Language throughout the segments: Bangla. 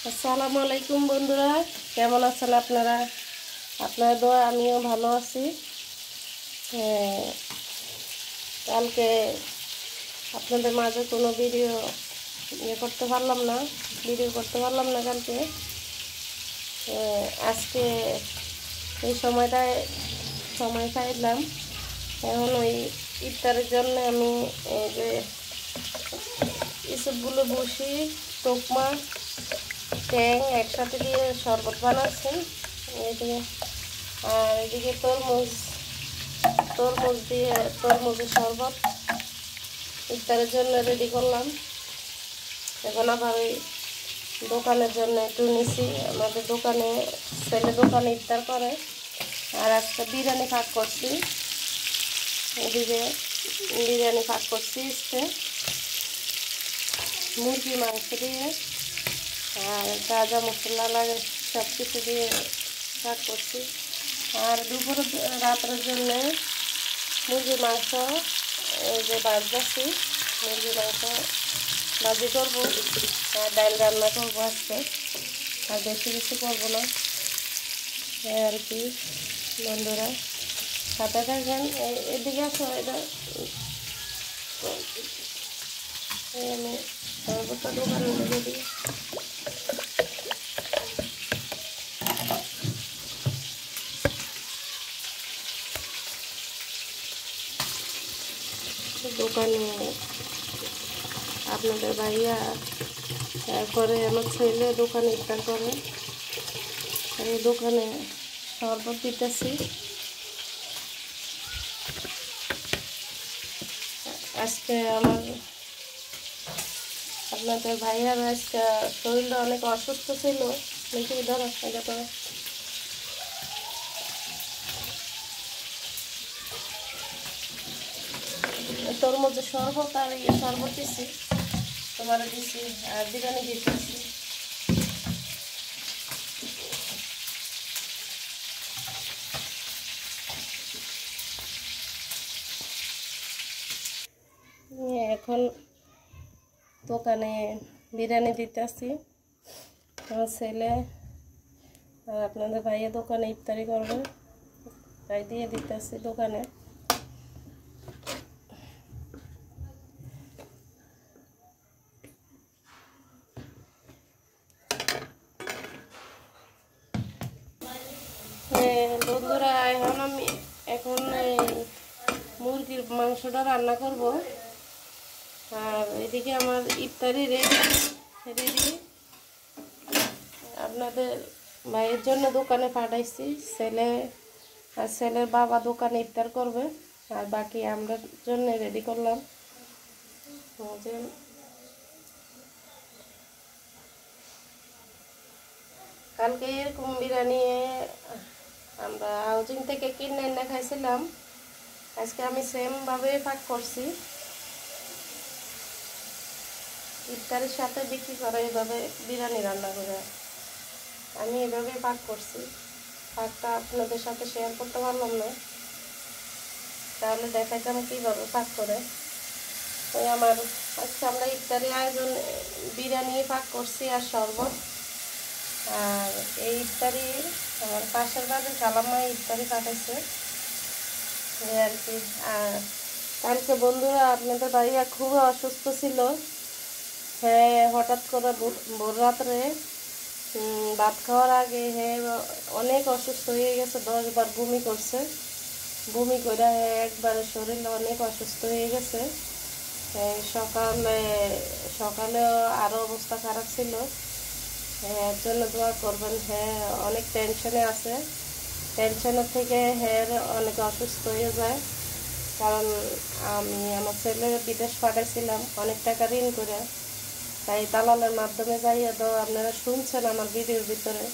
আসসালামু আলাইকুম বন্ধুরা, কেমন আছেন আপনারা? আপনার দোয়া আমিও ভালো আছি। কালকে আপনাদের মাঝে কোনো ভিডিও করতে পারলাম না, কালকে। আজকে এই সময়টায় সময় পাইলাম। এখন ওই ইফতারের জন্য আমি এই যে এসবগুলো বসি, তোকমা, ট্যাং একসাথে দিয়ে শরবত বানাচ্ছি এদিকে। আর এদিকে তরমুজের শরবত ইফতারের জন্য রেডি করলাম। এখন আবার ওই দোকানের জন্য একটু নিছি। আমাদের দোকানে ইফতার করে। আর আজকে বিরিয়ানি পাক করছি, এদিকে বিরিয়ানি পাক করছি মুরগি মাংস দিয়ে আর তাজা মশলা লাগে সব কিছু দিয়ে পাক করছি। আর রাতের জন্য মুরগির মাংস এই যে ভাজছি, মুরগির মাংস ভাজি করবো আর ডাল রান্না করবো আজকে। আর বেশি কিছু করবো না, আর কি বন্ধুরা সাথে থাকবেন। এদিকে আসো, এটা আমি সর্বত্র দোকানে রেডি। দোকানে আপনাদের ভাইয়া, তারপরে আমার ছেলে দোকানে ইফতার করে। এই দোকানে শরবত দিতেছি। আজকে আপনাদের ভাইয়ার আজকে শরীরটা অনেক অসুস্থ ছিল। দেখি ধরো এটা তো তরমুজের শরবত আর শরবত দিছি, তোমার দিছি আর বিরিয়ানি দিতেছি। এখন দোকানে বিরিয়ানি দিতেছি। আমার ছেলে আর আপনাদের ভাইয়া দোকানে ইফতারি করবে, তাই দিয়ে দিতেছি দোকানে। বন্ধুরা এখন এই মুরগির মাংসটা রান্না করব। আর এদিকে আমার ইফতারি রেডি। আপনাদের ভাইয়ের জন্য দোকানে পাঠাইছি। ছেলের বাবা দোকানে ইফতার করবে, আর বাকি আমরা জন্য রেডি করলাম। কালকে এরকম বিরিয়ানি আমরা হাউজিং থেকে কিনে এনে খাইছিলাম। আজকে আমি সেমভাবে পাক করছি, ইফতারের সাথে বিক্রি করে এভাবে বিরিয়ানি রান্না করে আমি এভাবে পাক করছি। পাকটা আপনাদের সাথে শেয়ার করতে পারলাম না, তাহলে দেখাইতাম কীভাবে পাক করে। ওই আজকে আমরা ইফতারি আয়োজন বিরিয়ানি পাক করছি আর শরবত। আর এই ইফতারি আমার পাশের বাড়ির খালাম্মা ইফতারি পাঠাইছে আর কি। আর কালকে বন্ধুরা আপনাদের ভাইয়া খুব অসুস্থ ছিল। হ্যাঁ, হঠাৎ করে ভোর রাত্রে ভাত খাওয়ার আগে অনেক অসুস্থ হয়ে গেছে। 10 বার বমি করছে। বমি করে একবারে শরীর অনেক অসুস্থ হয়ে গেছে। সকালেও আরও অবস্থা খারাপ ছিল। এর জন্য দোয়া করবেন। অনেক টেনশনে আছে। টেনশনের থেকে অনেক অসুস্থ হয়ে যায়। কারণ আমি আমার ছেলের বিদেশ পাঠাইছিলাম অনেক টাকা ঋণ করে, তাই দালালের মাধ্যমে যাইয়া আপনারা শুনছেন আমার ভিডিওর ভিতরে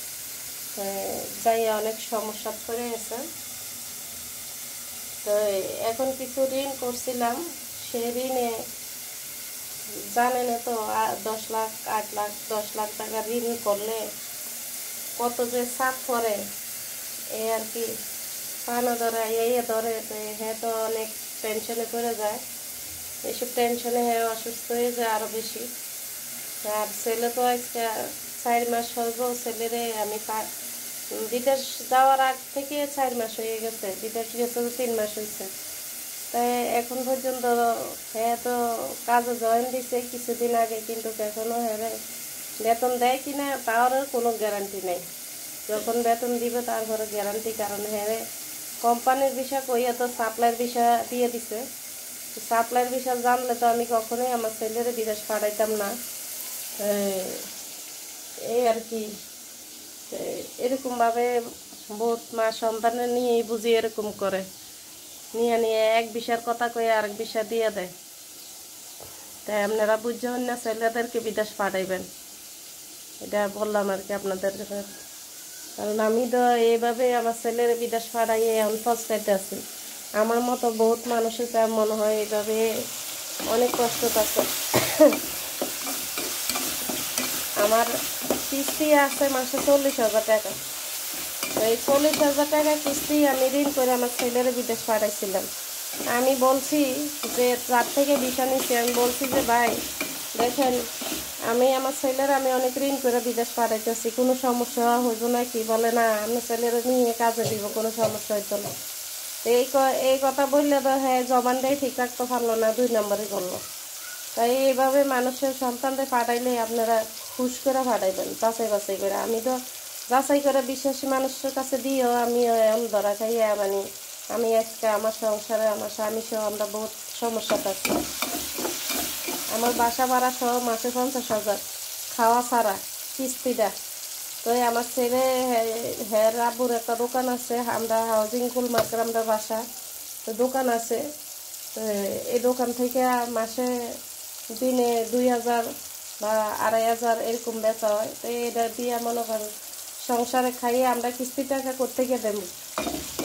যাইয়া অনেক সমস্যা পড়ে গেছে। তো এখন কিছু ঋণ করছিলাম, সেই ঋণে জানেন তো 10 লাখ 8 লাখ 10 লাখ টাকা ঋণ করলে কত যে চাপ পড়ে আর কি। পানা ধরে ধরে তো অনেক টেনশনে পড়ে যায়। এইসব টেনশনে অসুস্থ হয়ে যায় আরও বেশি। আর ছেলে তো আজকে 4 মাস হইব ছেলেরে আমি বিদেশ যাওয়ার আগ থেকে 4 মাস হয়ে গেছে, বিদেশ গেছে 3 মাস হয়েছে। তাই এখন পর্যন্ত হ্যাঁ তো কাজে জয়েন দিছে কিছুদিন আগে, কিন্তু এখনও হ্যাঁ বেতন দেয় কিনা তার কোনো গ্যারান্টি নেই। যখন বেতন দিবে তারপরে গ্যারান্টি, কারণ হ্যাঁ কোম্পানির বিষয় কইয়া তো সাপ্লাইয়ের বিষয় দিয়ে দিছে। সাপ্লাইয়ের বিষয় জানলে তো আমি কখনোই আমার ছেলেরে বিদেশ পাঠাইতাম না। এই আর কি এরকমভাবে বহুত মা সন্তানের নিয়েই বুঝি এরকম করে, নিয়ে নিয়ে এক বিষয়ের কথা কয়ে আরেক বিষয় দিয়ে দেয়। তাই আপনারা বুঝছেন না ছেলেদেরকে বিদেশ পাঠাইবেন, এটা বললাম আর কি আপনাদের। কারণ আমি তো এইভাবে আমার ছেলের বিদেশ পাঠাইয়ে এখন পস্তাইতে আছি। আমার মতো বহুত মানুষের যা মনে হয় এইভাবে অনেক কষ্ট পাচ্ছে। আমার কিস্তি আছে মাসে 40,000 টাকা। এই 40,000 টাকা কিস্তি আমি ঋণ করে আমার ছেলের বিদেশ পাঠাইছিলাম। আমি বলছি যে 4 থেকে 20 নিচ্ছি, আমি বলছি যে ভাই দেখেন আমি আমার ছেলের আমি অনেক ঋণ করে বিদেশ পাঠাইতেছি, কোনো সমস্যা হইব না কি? বলে না আমি ছেলের নিয়ে কাজে দিব, কোনো সমস্যা হইতো না। এই কথা বললে তো হ্যাঁ জবানটাই ঠিক রাখতে পারলো না, 2 নম্বরই করলো। তাই এইভাবে মানুষের সন্তানদের পাঠাইলে আপনারা খুশ করে পাঠাইবেন, যাচাই বাছাই করে। আমি তো যাচাই করে বিশ্বাসী মানুষের কাছে দিয়েও আমি ধরা খাইয়া মানে আমি আজকে আমার সংসারে আমার স্বামী সহ আমরা বহুত সমস্যা পাচ্ছি। আমার বাসা ভাড়া সহ মাসে 50,000 খাওয়া ছাড়া কিস্তিটা। তো আমার ছেলে হ্যাঁ আব্বুর একটা দোকান আছে, আমরা হাউজিং কুল মার্কেট আমরা বাসা, তো দোকান আছে। তো এই দোকান থেকে মাসে দিনে 2,000 বা 2,500 এরকম বেচা হয়। তো এটা দিয়ে মনে করেন সংসারে খাইয়ে আমরা কিস্তি টাকা করতে গিয়ে দেব।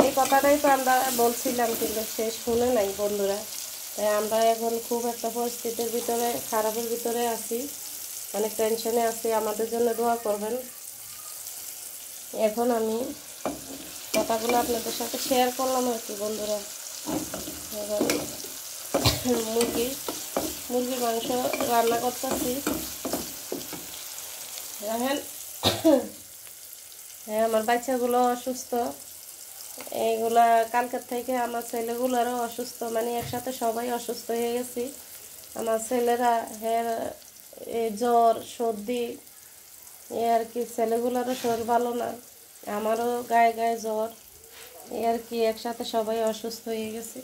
এই কথাটাই তো আমরা বলছিলাম, কিন্তু সে শুনে নাই বন্ধুরা। তাই আমরা এখন খুব একটা পরিস্থিতির ভিতরে, খারাপের ভিতরে আছি, অনেক টেনশনে আছি। আমাদের জন্য দোয়া করবেন। এখন আমি কথাগুলো আপনাদের সাথে শেয়ার করলাম আর কি বন্ধুরা। এবার মুরগির মাংস রান্না করতেছি। দেখেন হ্যাঁ আমার বাচ্চাগুলো অসুস্থ, এইগুলা কালকের থেকে আমার ছেলেগুলোরও অসুস্থ, মানে একসাথে সবাই অসুস্থ হয়ে গেছি। আমার ছেলেরা হ্যাঁ জ্বর সর্দি, এ আর কি ছেলেগুলোরও শরীর ভালো না, আমারও গায়ে গায়ে জ্বর, এ আর কি একসাথে সবাই অসুস্থ হয়ে গেছে।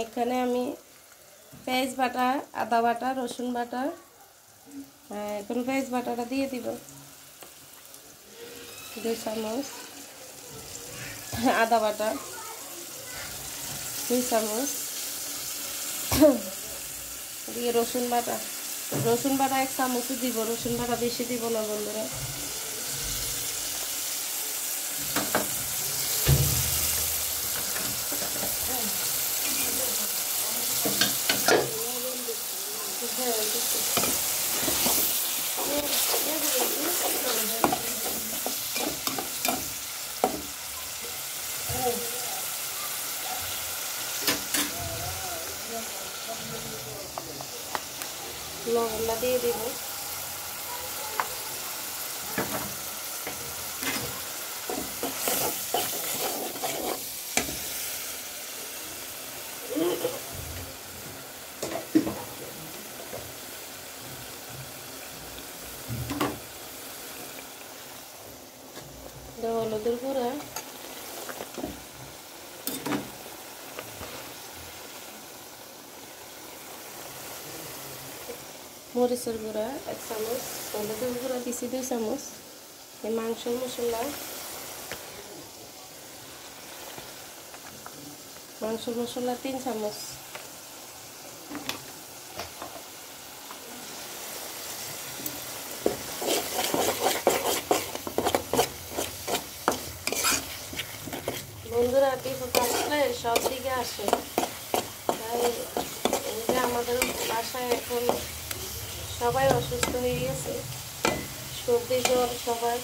এখানে আমি পেঁয়াজ বাটা, আদা বাটা, রসুন বাটা, এখন পেঁয়াজ বাটাটা দিয়ে দিব 2 চামচ, আদা বাটা 2 চামচ দিয়ে রসুন বাটা 1 চামচই দিব, রসুন বাটা বেশি দিব না বন্ধুরা। লবণটা দিয়ে দিব, হলুদের গুঁড়া, মরিচের গুঁড়া 1 চামচ, হলুদের গুঁড়া দিছি 2 চামচ, এই মাংসের মশলা 3 চামচ, বন্ধুরা বিপদ আসলে সব দিকে আসে। তাই এই যে আমাদের বাসায় এখন সবাই অসুস্থ হয়ে গেছে, সর্দি জ্বর সবার।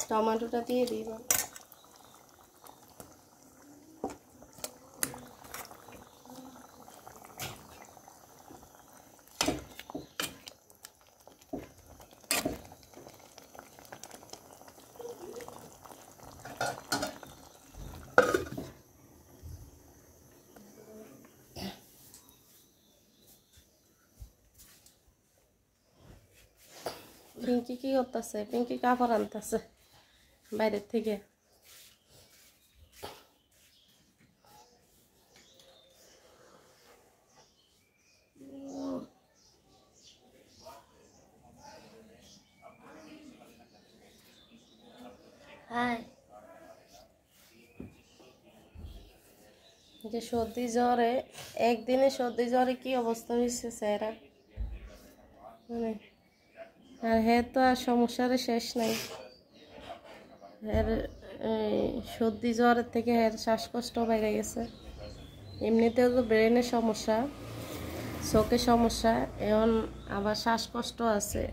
টমেটোটা দিয়ে দিব। পিঙ্কি কি করতেছে? পিঙ্কি কাপড় আনতেছে বাইরের থেকে। হাই, যে সর্দি জ্বরে, একদিনে সর্দি জ্বরে কি অবস্থা হয়েছে স্যারা, মানে আর হ্যাঁ তো আর সমস্যার শেষ নাই। এর সর্দি জ্বরের থেকে এর শ্বাসকষ্ট বেড়ে গেছে। এমনিতেও তো ব্রেনের সমস্যা, চোখের সমস্যা, এখন আবার শ্বাসকষ্ট আছে।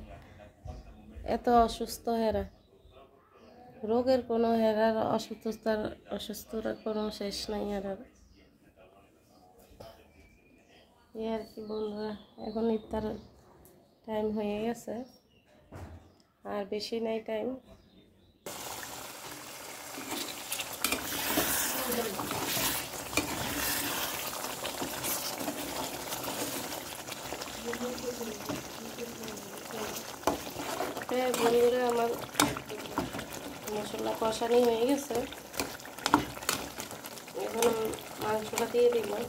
এত অসুস্থ হেরা, রোগের কোনো হেরার অসুস্থতার কোনো শেষ নাই হেরার। এই আর কি বন্ধুরা, এখন ইফতার টাইম হয়ে গেছে, আর বেশি নাই টাইম। বন্ধুরা আমার মশলা কষানি হয়ে গেছে, এখন মাংসটা দিয়ে দিলাম।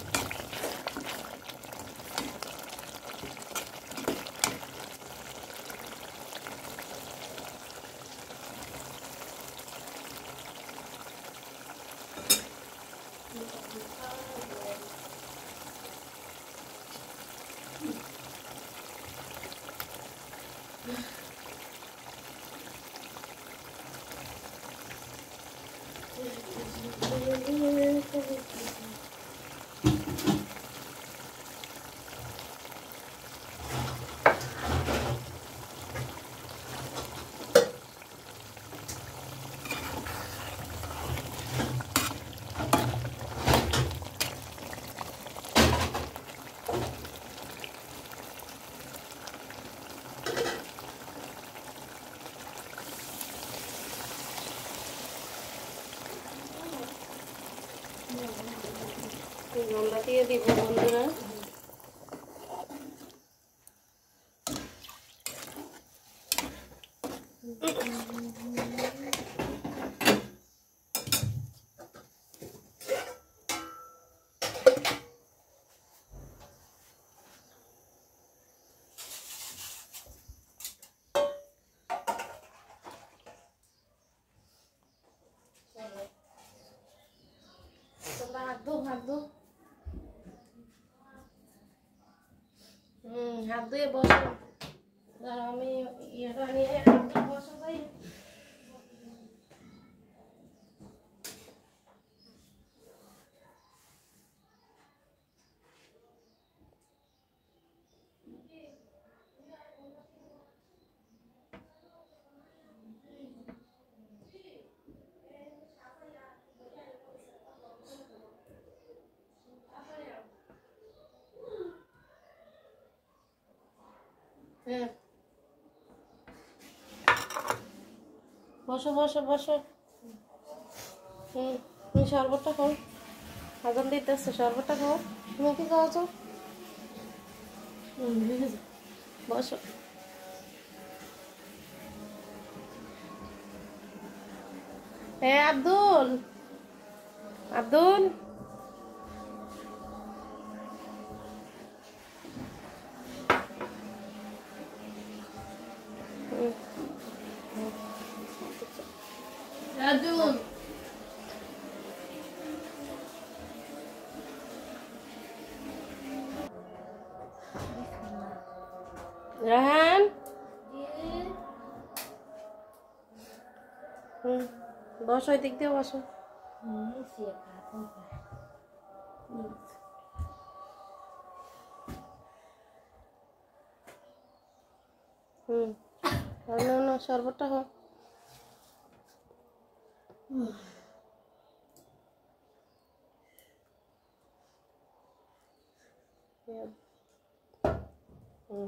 লম্বা দিয়ে দিব বন্ধুরা। হাত ধো, হাত ধুয়ে বসো। আমি ইয়েটা নিয়ে বসো যাই। হ্যাঁ, বসো বসো বসো। তুমি শরবতটা খাও, আগুন দিতেছে, শরবতটা খাও। তুমি কি খাওয়াছো? বসো। হ্যাঁ আব্দুল, আব্দুল রাজুল, হুম, বসো, ওই দিক দিয়ে বসো। হুম, না শরবতটা হোক। হুম,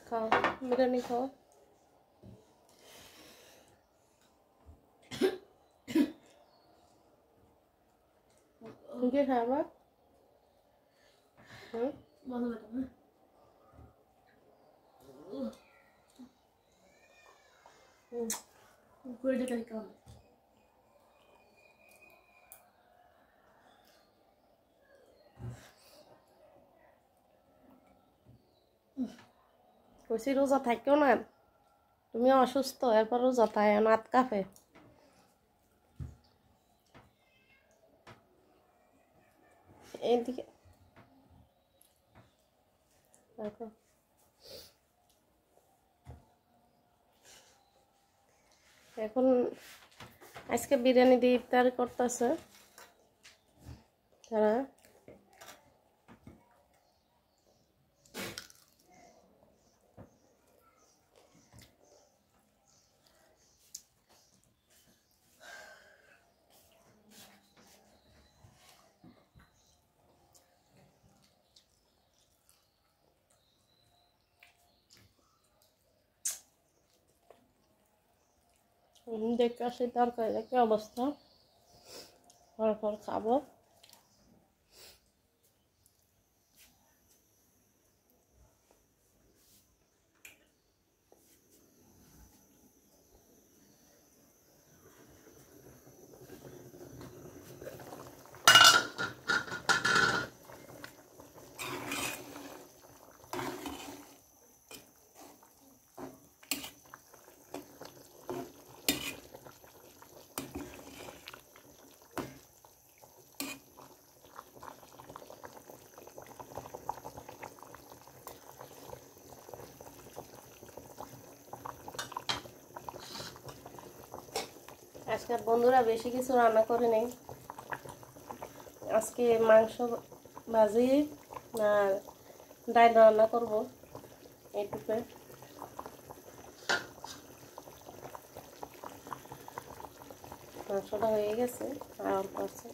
খাও, বিরিয়ানি খাও। কি খাবা? হুম, কইছি রোজা থাকিও না, তুমি অসুস্থ, এরপর রোজা থাই নাত কাফে। এইদিকে দেখো, এখন আজকে বিরিয়ানি দিয়ে ইফতার করতেছে তারা। দেখতে আসি তরকারি কি অবস্থা, পর খাবো। আজকে বন্ধুরা বেশি কিছু রান্না করে নেই, আজকে মাংস ভাজি আর ডাল রান্না করবো এইটুকু। মাংসটা হয়ে গেছে আর অল্প আছে।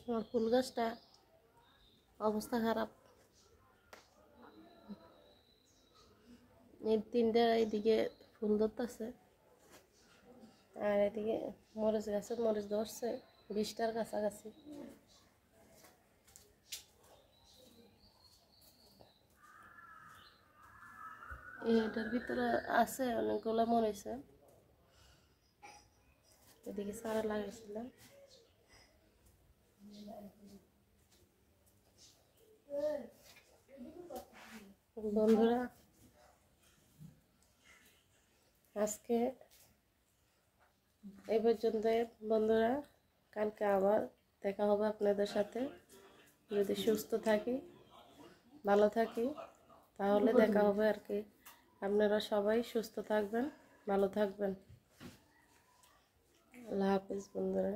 আমার ফুল গাছটা অবস্থা খারাপ, এই তিনটা এইদিকে ফুল ধরতেছে আর এদিকে মরিচ গাছে মরিচ ধরছে 20টার কাছাকাছি। এটার ভিতরে আছে অনেকগুলো মরিচে, এদিকে চারা লাগাইছিলাম। বন্ধুরা আজকে এই পর্যন্ত, বন্ধুরা কালকে আবার দেখা হবে আপনাদের সাথে, যদি সুস্থ থাকি ভালো থাকি তাহলে দেখা হবে আর কি। আপনারা সবাই সুস্থ থাকবেন, ভালো থাকবেন। আল্লাহ হাফিজ বন্ধুরা।